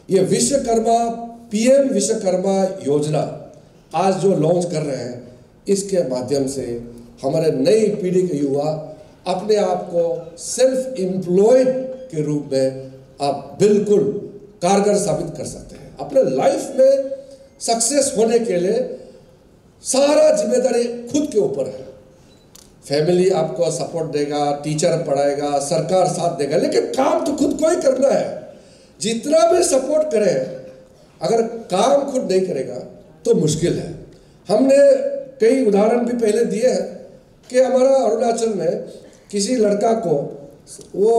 ये विश्वकर्मा पीएम विश्वकर्मा योजना आज जो लॉन्च कर रहे हैं, इसके माध्यम से हमारे नई पीढ़ी के युवा अपने आप को सेल्फ एम्प्लॉयड के रूप में आप बिल्कुल कारगर साबित कर सकते हैं। अपने लाइफ में सक्सेस होने के लिए सारा जिम्मेदारी खुद के ऊपर है। फैमिली आपको सपोर्ट देगा, टीचर पढ़ाएगा, सरकार साथ देगा, लेकिन काम तो खुद को ही करना है। जितना भी सपोर्ट करे, अगर काम खुद नहीं करेगा तो मुश्किल है। हमने कई उदाहरण भी पहले दिए हैं कि हमारा अरुणाचल में किसी लड़का को वो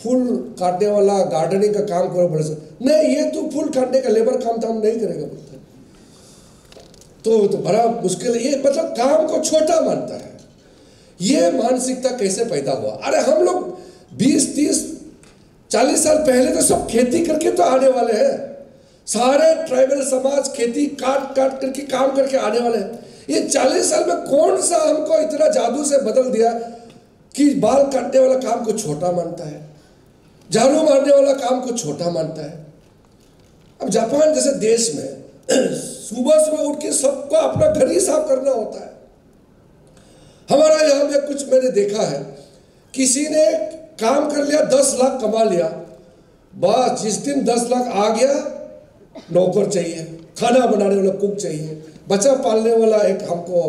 फूल काटने वाला गार्डनिंग का काम करो, बोले से नहीं, ये तो फूल काटने का लेबर काम तो हम नहीं करेगा बोलते। तो बड़ा मुश्किल है। ये मतलब काम को छोटा मानता है। ये मानसिकता कैसे पैदा हुआ? अरे हम लोग 20, 30, 40 साल पहले तो सब खेती करके तो आने वाले हैं। सारे ट्राइबल समाज खेती काट करके काम करके आने वाले हैं। ये 40 साल में कौन सा हमको इतना जादू से बदल दिया कि बाल काटने वाला काम को छोटा मानता है, झाड़ू मारने वाला काम को छोटा मानता है। अब जापान जैसे देश में सुबह सुबह उठ के सबको अपना घर ही साफ करना होता है। हमारा यहाँ में कुछ मैंने देखा है, किसी ने काम कर लिया, 10 लाख कमा लिया, बस जिस दिन 10 लाख आ गया, नौकर चाहिए, खाना बनाने वाला कुक चाहिए, बच्चा पालने वाला एक हमको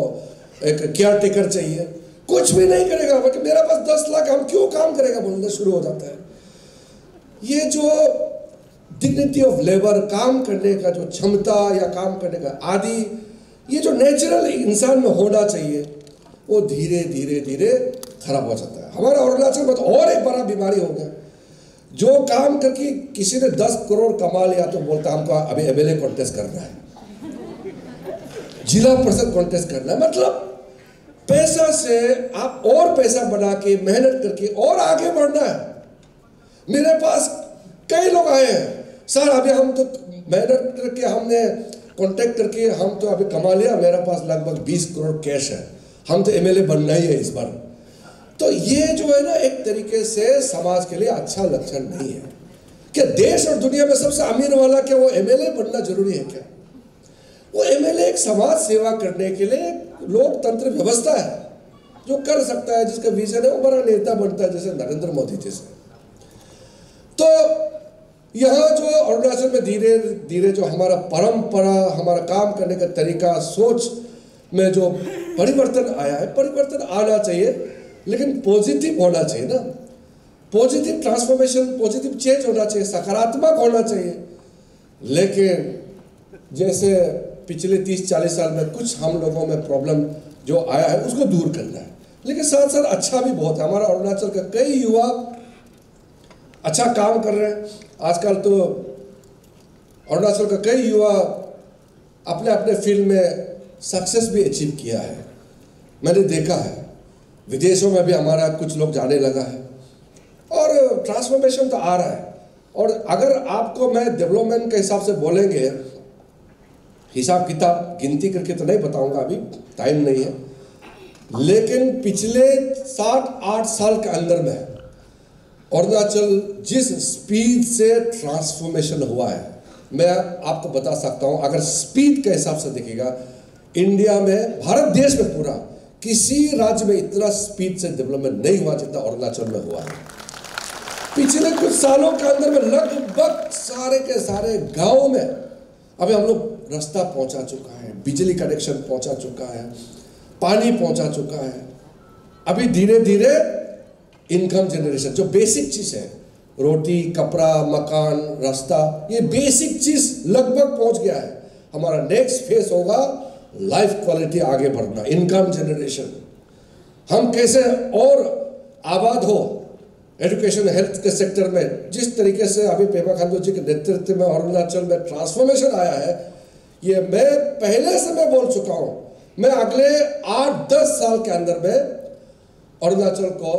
एक केयर टेकर चाहिए। कुछ भी नहीं करेगा, बल्कि मेरा पास 10 लाख, हम क्यों काम करेगा बोलना शुरू हो जाता है। ये जो डिग्निटी ऑफ लेबर, काम करने का जो क्षमता या काम करने का आदि, ये जो नेचुरल इंसान में होना चाहिए, वो धीरे धीरे धीरे खराब हो जाता है। हमारा अरुणाचल में तो और एक बड़ा बीमारी हो गया। जो काम करके किसी ने 10 करोड़ कमा लिया तो बोलता हमको अभी एमएलए कॉन्टेस्ट करना है, जिला परिषद कॉन्टेस्ट करना है। मतलब पैसा से आप और पैसा बना के मेहनत करके और आगे बढ़ना है। मेरे पास कई लोग आए हैं, सर अभी हम तो मेहनत करके हमने कांटेक्ट करके हम तो अभी कमा लिया, मेरे पास लगभग 20 करोड़ कैश है, हम तो एमएलए बनना ही है इस बार। तो ये जो है ना, एक तरीके से समाज के लिए अच्छा लक्षण नहीं है। क्या देश और दुनिया में सबसे अमीर वाला क्या वो एमएलए बनना जरूरी है क्या? वो एमएलए एक समाज सेवा करने के लिए लोकतंत्र व्यवस्था है, जो कर सकता है, जिसका विजन है वो बड़ा नेता बनता है, जैसे नरेंद्र मोदी जैसे। तो यहाँ जो अरुणाचल में धीरे धीरे जो हमारा परंपरा, हमारा काम करने का तरीका, सोच में जो परिवर्तन आया है, परिवर्तन आना चाहिए, लेकिन पॉजिटिव होना चाहिए ना। पॉजिटिव ट्रांसफॉर्मेशन, पॉजिटिव चेंज होना चाहिए, सकारात्मक होना चाहिए। लेकिन जैसे पिछले 30-40 साल में कुछ हम लोगों में प्रॉब्लम जो आया है, उसको दूर करना है। लेकिन साथ साथ अच्छा भी बहुत है। हमारा अरुणाचल का कई युवा अच्छा काम कर रहे हैं। आजकल तो अरुणाचल का कई युवा अपने अपने फील्ड में सक्सेस भी अचीव किया है, मैंने देखा है। विदेशों में भी हमारा कुछ लोग जाने लगा है और ट्रांसफॉर्मेशन तो आ रहा है। और अगर आपको मैं डेवलपमेंट के हिसाब से बोलेंगे, हिसाब किताब गिनती करके तो नहीं बताऊंगा, अभी टाइम नहीं है, लेकिन पिछले 7-8 साल के अंदर में अरुणाचल जिस स्पीड से ट्रांसफॉर्मेशन हुआ है, मैं आपको बता सकता हूं। अगर स्पीड के हिसाब से देखिएगा, इंडिया में, भारत देश में पूरा किसी राज्य में इतना स्पीड से डेवलपमेंट नहीं हुआ जितना अरुणाचल में हुआ है। पिछले कुछ सालों के अंदर में लगभग सारे के सारे गांव में अभी हम लोग रास्ता पहुंचा चुका है, बिजली कनेक्शन पहुंचा चुका है, पानी पहुंचा चुका है। अभी धीरे धीरे इनकम जनरेशन, जो बेसिक चीज है, रोटी, कपड़ा, मकान, रास्ता, ये बेसिक चीज लगभग पहुंच गया है। हमारा नेक्स्ट फेज होगा लाइफ क्वालिटी आगे बढ़ना, इनकम जनरेशन। हम कैसे और आबाद हो, एजुकेशन, हेल्थ के सेक्टर में जिस तरीके से अभी पेमा खांडू जी के नेतृत्व में अरुणाचल में ट्रांसफॉर्मेशन आया है, ये मैं पहले से मैं बोल चुका हूं। मैं अगले 8-10 साल के अंदर में अरुणाचल को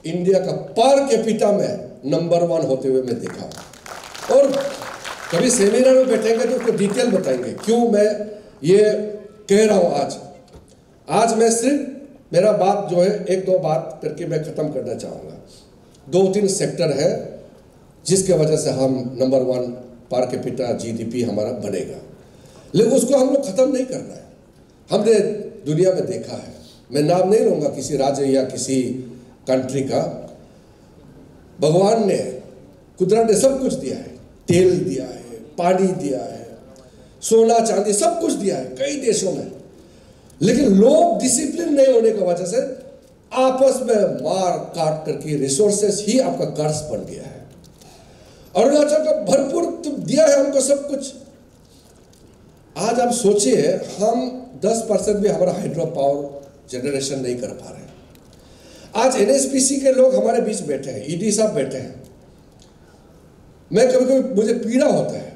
इंडिया का पर कैपिटा में नंबर 1 होते हुए मैं देखा। और कभी सेमिनार में बैठेंगे तो उसको डिटेल बताएंगे क्यों मैं ये कह रहा हूं। आज मैं सिर्फ मेरा बात जो है 1-2 बात करके मैं खत्म करना चाहूंगा। 2-3 सेक्टर है जिसके वजह से हम नंबर 1 पर कैपिटा जीडीपी हमारा बनेगा, लेकिन उसको हम लोग ख़त्म नहीं करना है। हमने दुनिया में देखा है, मैं नाम नहीं लूँगा किसी राज्य या किसी कंट्री का, भगवान ने, कुदरत ने सब कुछ दिया है, तेल दिया है, पानी दिया है, सोना चांदी सब कुछ दिया है कई देशों में, लेकिन लोग डिसिप्लिन नहीं होने की वजह से आपस में मार काट करके रिसोर्सेस ही आपका कर्ज बन गया है। अरुणाचल का भरपूर तो दिया है हमको सब कुछ। आज आप सोचिए, हम 10% भी हमारा हाइड्रो पावर जनरेशन नहीं कर पा रहे हैं। आज एनएचपीसी के लोग हमारे बीच बैठे हैं, ईडी साहब बैठे हैं। मैं कभी कभी मुझे पीड़ा होता है,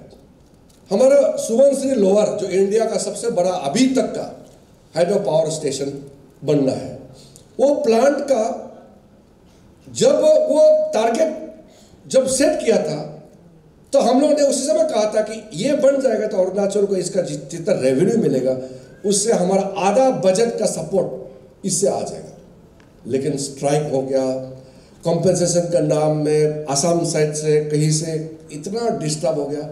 हमारा सुबनसिरी लोअर जो इंडिया का सबसे बड़ा अभी तक का हाइड्रो पावर स्टेशन बनना है, वो प्लांट का जब वो टारगेट जब सेट किया था तो हम लोगों ने उसी समय कहा था कि ये बन जाएगा तो अरुणाचल को इसका जितना रेवेन्यू मिलेगा उससे हमारा आधा बजट का सपोर्ट इससे आ जाएगा। लेकिन स्ट्राइक हो गया, कॉम्पेंसेशन का नाम में आसाम साइड से कहीं से इतना डिस्टर्ब हो गया,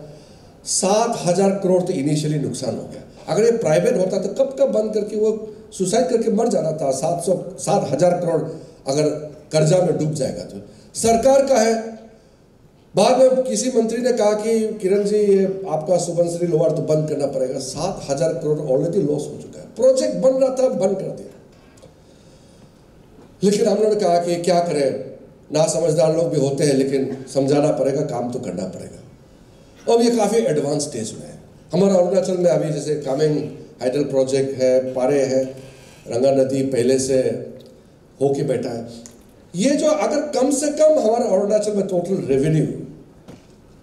7,000 करोड़ तो इनिशियली नुकसान हो गया। अगर ये प्राइवेट होता तो कब कब बंद करके वो सुसाइड करके मर जाना था। 7,000 करोड़ अगर कर्जा में डूब जाएगा तो सरकार का है। बाद में किसी मंत्री ने कहा कि किरण जी ये आपका सुबनसिरी लोअर तो बंद करना पड़ेगा। 7,000 करोड़ ऑलरेडी लॉस हो चुका है, प्रोजेक्ट बन रहा था बंद कर दिया। लेकिन हम लोगों ने कहा कि क्या करें, ना समझदार लोग भी होते हैं, लेकिन समझाना पड़ेगा, काम तो करना पड़ेगा। और ये काफ़ी एडवांस स्टेज में है। हमारा अरुणाचल में अभी जैसे कामेंग हाइडल प्रोजेक्ट है, पारे है, रंगा नदी पहले से होके बैठा है। ये जो अगर कम से कम हमारा अरुणाचल में टोटल रेवेन्यू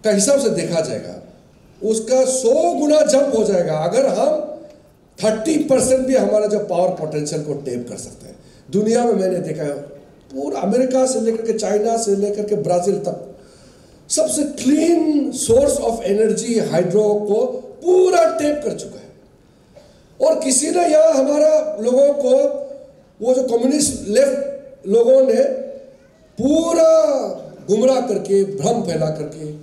का हिसाब से देखा जाएगा, उसका 100 गुना जंप हो जाएगा अगर हम 30% भी हमारा जो पावर पोटेंशियल को टेप कर सकते हैं। दुनिया में मैंने देखा है, पूरा अमेरिका से लेकर के चाइना से लेकर के ब्राजील तक सबसे clean source of energy hydro को पूरा टेप कर चुका है। और किसी ने यहाँ हमारा लोगों को, वो जो कम्युनिस्ट लेफ्ट लोगों ने पूरा गुमराह करके, भ्रम फैला करके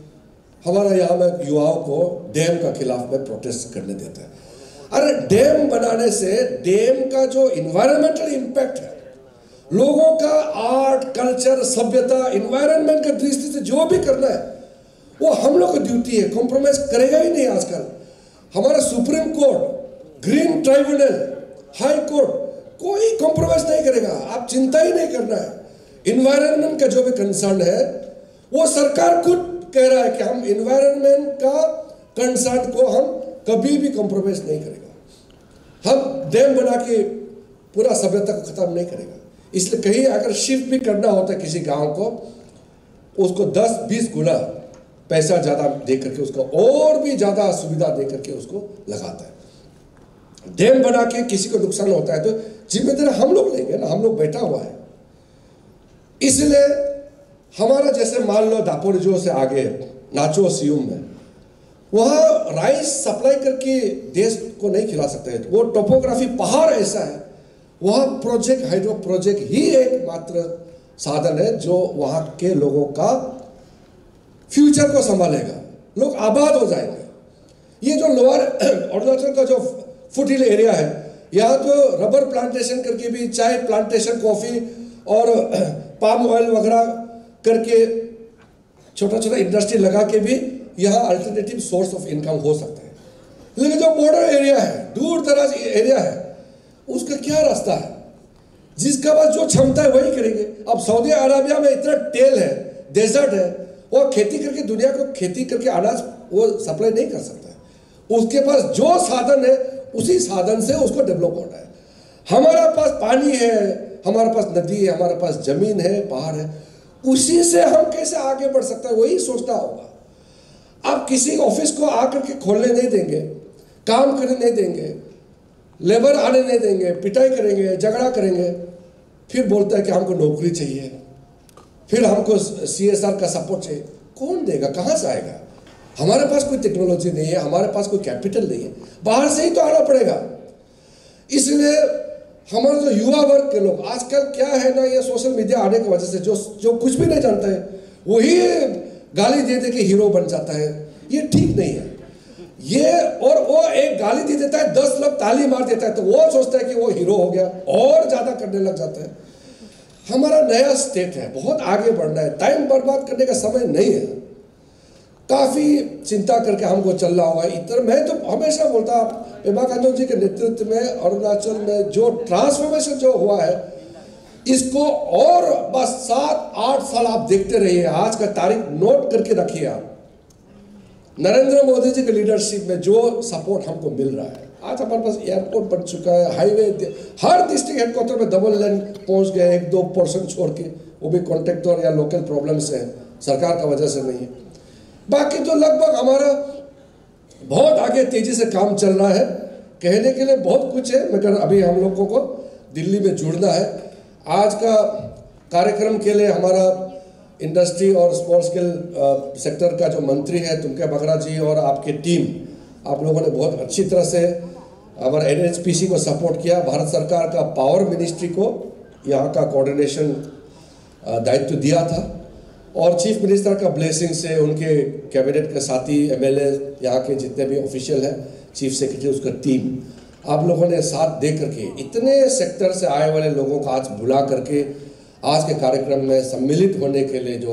हमारा यहाँ में युवाओं को डैम का खिलाफ में प्रोटेस्ट करने देता है। अरे डैम बनाने से डैम का जो इन्वायरमेंटल इम्पैक्ट है, लोगों का आर्ट कल्चर सभ्यता इन्वायरमेंट की दृष्टि से जो भी करना है वो हम लोग की ड्यूटी है, कॉम्प्रोमाइज करेगा ही नहीं। आजकल हमारा supreme court, green tribunal, high court कोई कॉम्प्रोमाइज नहीं करेगा। आप चिंता ही नहीं करना है। इन्वायरमेंट का जो भी कंसर्न है वो सरकार खुद कह रहा है कि हम इन्वायरमेंट का कंसर्न को हम कभी भी कॉम्प्रोमाइज नहीं करेगा। हम डैम बना के पूरा सभ्यता को खत्म नहीं करेगा। इसलिए कहीं अगर शिफ्ट भी करना होता है किसी गांव को, उसको 10-20 गुना पैसा ज़्यादा दे करके उसको और भी ज़्यादा सुविधा दे करके उसको लगाता है। डैम बना के किसी को नुकसान होता है तो जिम्मेदारी हम लोग लेंगे ना, हम लोग बैठा हुआ है। इसलिए हमारा जैसे मान लो दापोरिजो से आगे नाचो सियूम में, वहाँ राइस सप्लाई करके देश को नहीं खिला सकते। वो टोपोग्राफी पहाड़ ऐसा है, वहाँ प्रोजेक्ट हाइड्रो प्रोजेक्ट ही एकमात्र साधन है जो वहाँ के लोगों का फ्यूचर को संभालेगा, लोग आबाद हो जाएंगे। ये जो लोअर अरुणाचल का जो फुटिल एरिया है, यहाँ तो रबर प्लांटेशन करके भी, चाय प्लांटेशन, कॉफ़ी और पाम ऑयल वगैरह करके छोटा छोटा इंडस्ट्री लगा के भी यहाँ अल्टरनेटिव सोर्स ऑफ इनकम हो सकता है। लेकिन जो बॉर्डर एरिया है, दूर दराज एरिया है, उसका क्या रास्ता है? जिसका पास जो क्षमता है वही करेंगे। अब सऊदी अरबिया में इतना तेल है, डेजर्ट है, वो खेती करके दुनिया को खेती करके अनाज वो सप्लाई नहीं कर सकता है। उसके पास जो साधन है उसी साधन से उसको डेवलप होना है। हमारा पास पानी है, हमारे पास नदी है, हमारे पास जमीन है, पहाड़ है, उसी से हम कैसे आगे बढ़ सकते हैं वही सोचना होगा। आप किसी ऑफिस को आकर के खोलने नहीं देंगे, काम करने नहीं देंगे, लेबर आने नहीं देंगे, पिटाई करेंगे, झगड़ा करेंगे, फिर बोलता है कि हमको नौकरी चाहिए, फिर हमको CSR का सपोर्ट चाहिए। कौन देगा? कहाँ से आएगा? हमारे पास कोई टेक्नोलॉजी नहीं है, हमारे पास कोई कैपिटल नहीं है, बाहर से ही तो आना पड़ेगा। इसलिए हमारे जो युवा वर्ग के लोग आजकल क्या है ना, ये सोशल मीडिया आने की वजह से जो कुछ भी नहीं जानता है वही गाली दे दे के हीरो बन जाता है। ये ठीक नहीं है ये। और वो एक गाली दे देता है, 10 लोग ताली मार देता है, तो वो सोचता है कि वो हीरो हो गया और ज्यादा करने लग जाता है। हमारा नया स्टेट है, बहुत आगे बढ़ना है, टाइम बर्बाद करने का समय नहीं है। काफी चिंता करके हमको चलना होगा। इतना मैं तो हमेशा बोलता, पेमा खांडू जी के नेतृत्व में अरुणाचल में जो ट्रांसफॉर्मेशन जो हुआ है, इसको और बस 7-8 साल आप देखते रहिए। आज का तारीख नोट करके रखिए आप। नरेंद्र मोदी जी के लीडरशिप में जो सपोर्ट हमको मिल रहा है, आज हमारे पास एयरपोर्ट बन चुका है, हाईवे, हर डिस्ट्रिक्ट हेडक्वार्टर में डबल लेन पहुंच गए, 1-2% छोड़ के, वो भी कॉन्ट्रैक्टर या लोकल प्रॉब्लम से है, सरकार का वजह से नहीं है। बाकी तो लगभग हमारा बहुत आगे तेजी से काम चल रहा है। कहने के लिए बहुत कुछ है, मगर अभी हम लोगों को दिल्ली में जुड़ना है। आज का कार्यक्रम के लिए हमारा इंडस्ट्री और स्मॉल स्केल सेक्टर का जो मंत्री है तुमके बगरा जी और आपकी टीम, आप लोगों ने बहुत अच्छी तरह से हमारे NHPC को सपोर्ट किया। भारत सरकार का पावर मिनिस्ट्री को यहाँ का कोऑर्डिनेशन दायित्व दिया था, और चीफ मिनिस्टर का ब्लेसिंग से उनके कैबिनेट के साथी MLA, यहाँ के जितने भी ऑफिशियल हैं, चीफ सेक्रेटरी, उसका टीम, आप लोगों ने साथ दे करके इतने सेक्टर से आए वाले लोगों को आज बुला करके आज के कार्यक्रम में सम्मिलित होने के लिए जो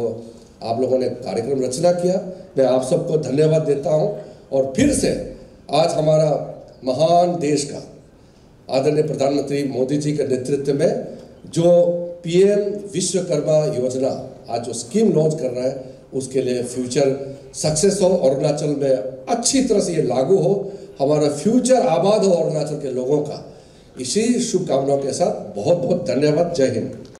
आप लोगों ने कार्यक्रम रचना किया, मैं आप सबको धन्यवाद देता हूं। और फिर से आज हमारा महान देश का आदरणीय प्रधानमंत्री मोदी जी के नेतृत्व में जो PM विश्वकर्मा योजना आज जो स्कीम लॉन्च कर रहा है, उसके लिए फ्यूचर सक्सेस हो, अरुणाचल में अच्छी तरह से ये लागू हो, हमारा फ्यूचर आबाद हो अरुणाचल के लोगों का। इसी शुभकामनाओं के साथ बहुत बहुत धन्यवाद। जय हिंद।